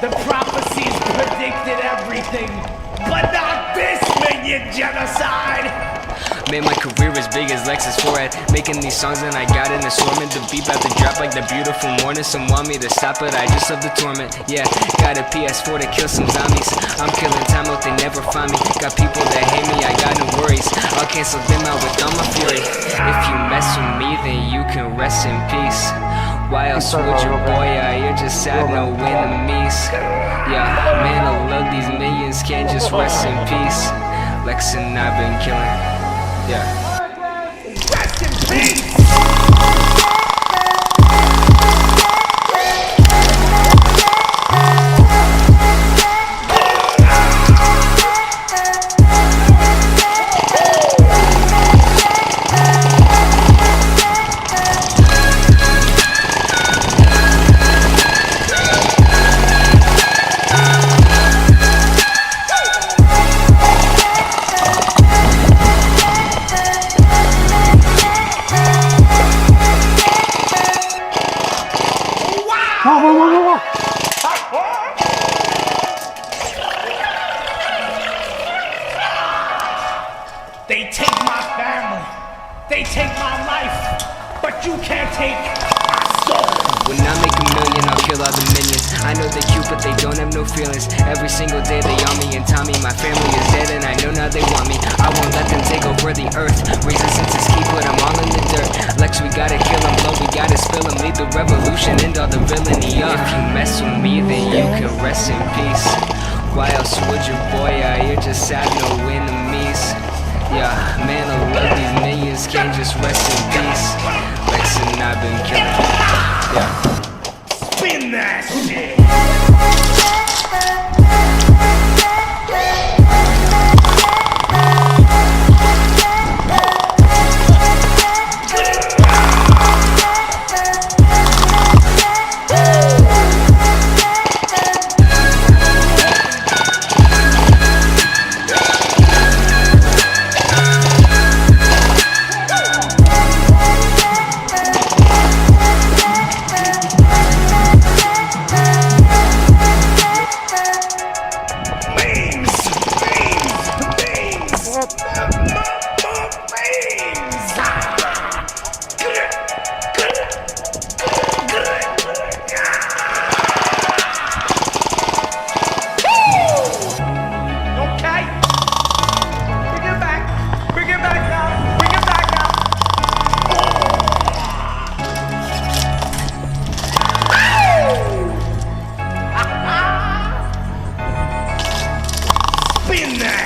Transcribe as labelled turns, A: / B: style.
A: The prophecies predicted everything, but not this minion genocide!
B: Made my career as big as Lex's forehead. Making these songs and I got an assortment. The beat about to drop like the beautiful morning. Some want me to stop but I just love the torment. Yeah, got a PS4 to kill some zombies. I'm killing time out, they never find me. Got people that hate me, I got no worries. I'll cancel them out with all my fury. If you mess with me, then you can rest in peace. Why else would your boy out here just have no enemies? Yeah, man, I love these millions, can't just rest in peace. Lex and I've been killing. Yeah.
A: Rest in peace! They take my family, they take my life, but you can't take my soul.
B: When I make a million, I'll kill all the minions. I know they're cute, but they don't have no feelings. Every single day they on me and Tommy. My family is dead and I know now they want me. I won't let them take over the earth. Resistance is key, put them all in the dirt. Lex, we gotta kill them, blow, we gotta spill them. Lead the revolution, end all the villainy. If you mess with me, then you can rest in peace. Why else would your boy out here just have no enemies? Yeah, man, I love these millions, can't just rest in peace. Lex and I've been killing. Yeah.
A: Spin that shit! Spin that!